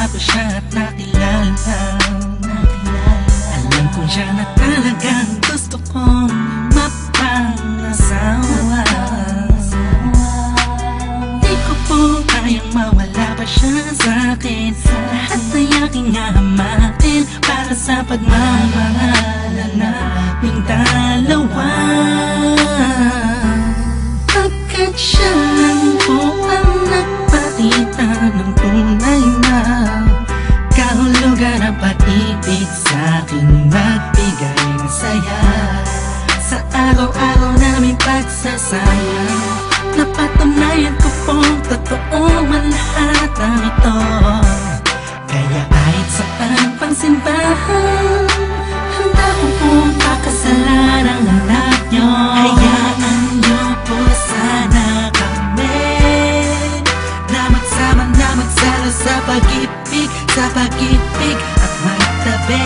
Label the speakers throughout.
Speaker 1: ko siya at nakilala. Alam ko siya na talagang gusto kong mapangasawa. Di ko po kayang mawala pa siya sa'kin. Lahat ay aking hahamakin para sa pagmamahalan naming dalawa. Pagkat siya lang po ang nagpakita ng tunay na kahulugan ng pag-ibig sa'king magbigay ng saya sa araw-araw naming pagsasama. Napatunayan ko pong totoo man lahat ng ito. Kaya kahit saan pang simbahan, handa ko pong pakasalan ang anak nyo. Hayaan nyo po sana kami na magsama na magsalo sa pag-ibig, sa pag-ibig at magtabi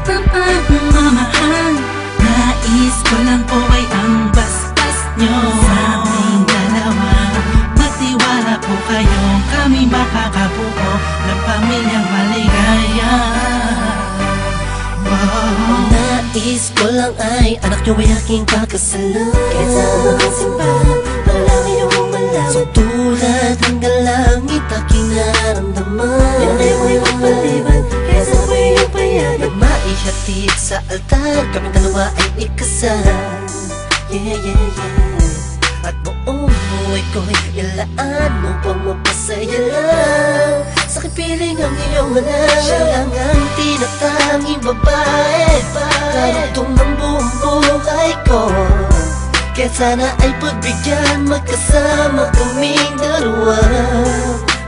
Speaker 1: ng pagmamahal. Nais ko lang po ay ang basbas nyo sa aming dalawa. Magtiwala po kayo, kami makakabuo ng pamilyang maligaya.
Speaker 2: Nais ko lang ay anak nyo ay aking pakasalan. Kaysa mga simbahan, walang iyong malaman. So tulad hanggang langit aking naramdaman. Yan ay mo'y magpaliban, kaysa mo'y iyong payagan. Maihatid sa altar, kami dalawa ay ikasal. Yeah, yeah, yeah. At buong buhay ko'y ilaan mo pang mapasaya lang. Sa kipiling ang iyong anak, siya lang ang tinatanging babae. Karugtong ng buong buhay ko, kaya sana ay pagbigyan magkasama kaming dalawa.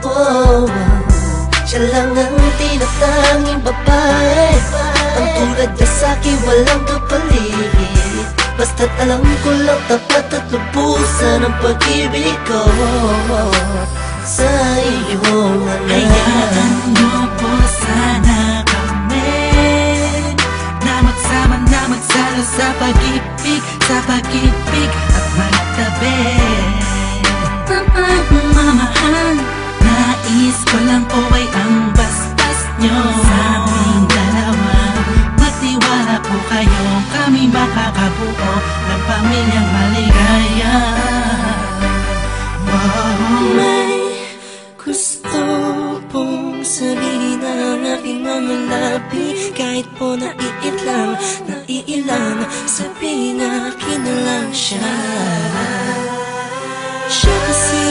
Speaker 2: Oh, siya lang ang tinatanging babae. Ang tulad niya sa'kin walang kapalit. Basta't alam ko lang tapat at lubusan ang pag-ibig ko sa iyong anak.
Speaker 1: Hayaan nyo po sana kami na magsama na magsalo sa pag-ibig, sa pag-ibig at magtabi ng pagmamahal. Nais ko lang po ay ang basbas nyo sa aming dalawa. Magtiwala po kayo, kami makakabuo ng pamilyang maligaya.
Speaker 2: May gusto pong sabihin ang aking mga labi. Kahit po naiilang, sabihin akin na lang siya. Siya kasi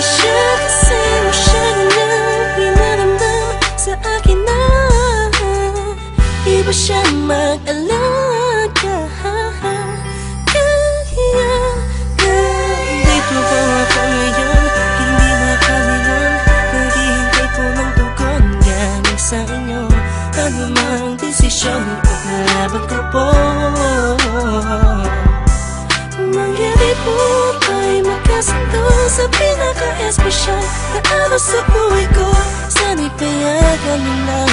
Speaker 2: mo siya na pinaramdam sa akin na iba siya mag-alaga. Dito ba ako ngayon? Hindi na kami lang naghihintay po ng tugon galing sa inyo. Ano mang desisyon, ipaglalaban ko po. Mangyari po tayo magkasundo sa pinaka-espesyal na araw sa buhay ko. Sana'y payagan mo na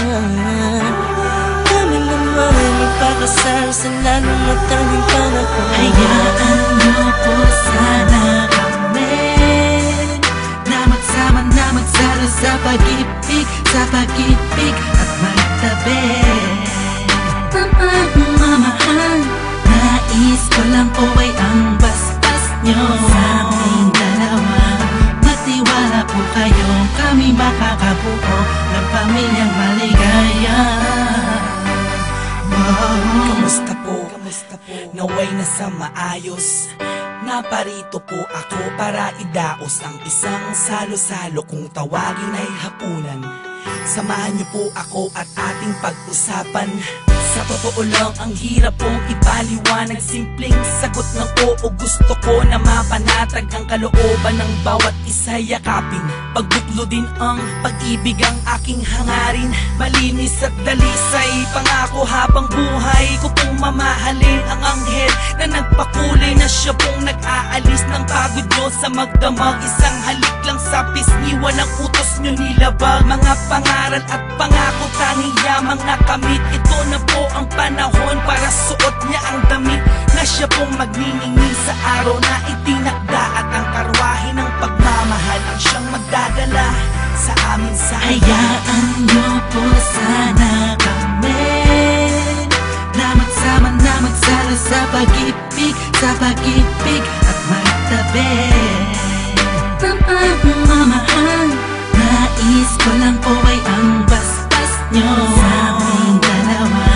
Speaker 2: kami naman ay magpakasal sa lalong matanging panahon.
Speaker 1: Hayaan nyo po sana kami na magsama na magsalo sa pag-ibig, sa pag-ibig at magtabi ng pagmamahal. Nais ko lang po ay ang basbas nyo sa aming dalawa. Magtiwala po kayo, kami makakabuo ng pamilyang maligaya.
Speaker 3: Kamusta po? Naway na sa maayos. Naparito po ako para idaos ang isang salo-salo kung tawagin ay hapunan. Samahan niyo po ako at ating pag-usapan. Sa totoo lang ang hirap pong ipaliwanag. Simpleng sagot ng oo, gusto ko na mapanatag ang kalooban ng bawat isa yakapin. Pagbuklo din ang pag-ibig ang aking hangarin. Malinis at dalisay, pangako habang buhay ko pong mamahalin ang anghel na nagpakulay na siya pong nag-aalis ng pagod nyo sa magdamag. Isang halik lang sa pisngi, walang utos nyo nilabag. Mga pangaral at pangako tanging yamang nakamit. Ito na po ang panahon para suot niya ang damit na siya pong magniningning sa araw na itinakda. At ang karwahe ng pagmamahal ang siyang magdadala sa amin sa
Speaker 1: hayaan nyo po sana kami na magsama na magsalo sa pag-ibig at magtabi ng pagmamahal. Nais ko lang po ay ang basbas nyo sa aming dalawa.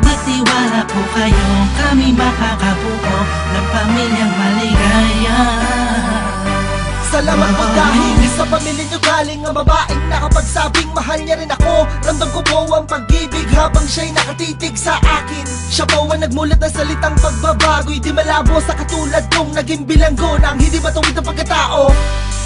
Speaker 1: Magtiwala po kayo, kami makakabuo ng pamilyang maligaya.
Speaker 4: Salamat po dahil sa pamilya nyo galing ang babaeng nakapagsabing mahal niya rin ako. Ramdam ko po ang pag-ibig habang siya'y nakatitig sa akin. Siya po ang nagmulat ng salitang pagbabago'y di malabo sa katulad kong naging bilanggo ng hindi matuwid ang pagkatao.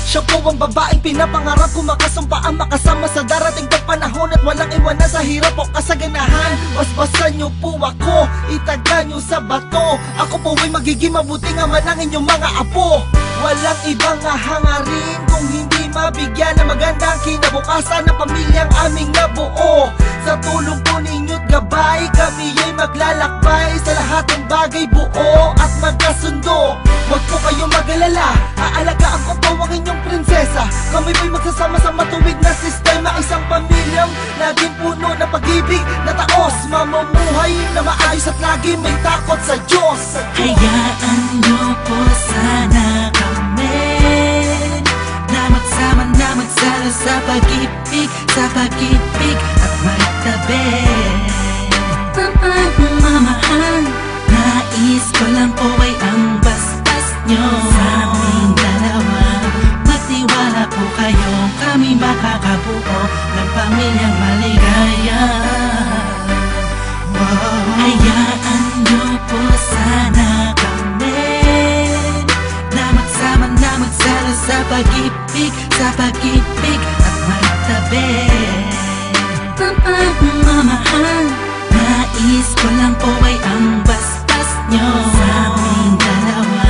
Speaker 4: Siya po ang babaeng pinapangarap ko, makasumpa ang makasama sa darating na panahon at walang iwanan sa hirap o kasaganahan. Basbasan niyo po ako, itaga niyo sa bato. Ako po ay magiging mabuting ama ng inyong mga apo. Walang ibang hangarin kung hindi mabigyan ng magandang kinabukasan ng pamilyang aming nabuo. Sa tulong po ninyo't gabay, kami ay maglalakbay sa lahat ng bagay, buo at magkasundo. Huwag po kayong mag-alala, aalagaan ko po ang inyong prinsesa. Kami po'y magsasama sa matuwid na sistema, isang pamilyang laging puno ng pag-ibig na taos, mamumuhay na maayos at lagi may takot sa Diyos.
Speaker 1: Hayaan nyo po sana kami na magsama na magsalo sa pag-ibig at magtabi ng pagmamahal. Nais ko lang po ay ang basbas nyo sa aming dalawa. Magtiwala po kayo, kami makakabuo ng pamilyang maligaya. Hayaan nyo po sana kami na magsama na magsalo sa pag-ibig at magtabi ng pagmamahal. Nais ko lang po ay ang basbas nyo sa aming dalawa.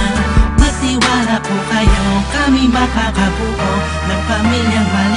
Speaker 1: Magtiwala po kayo, kami makakabuo ng pamilyang maligaya.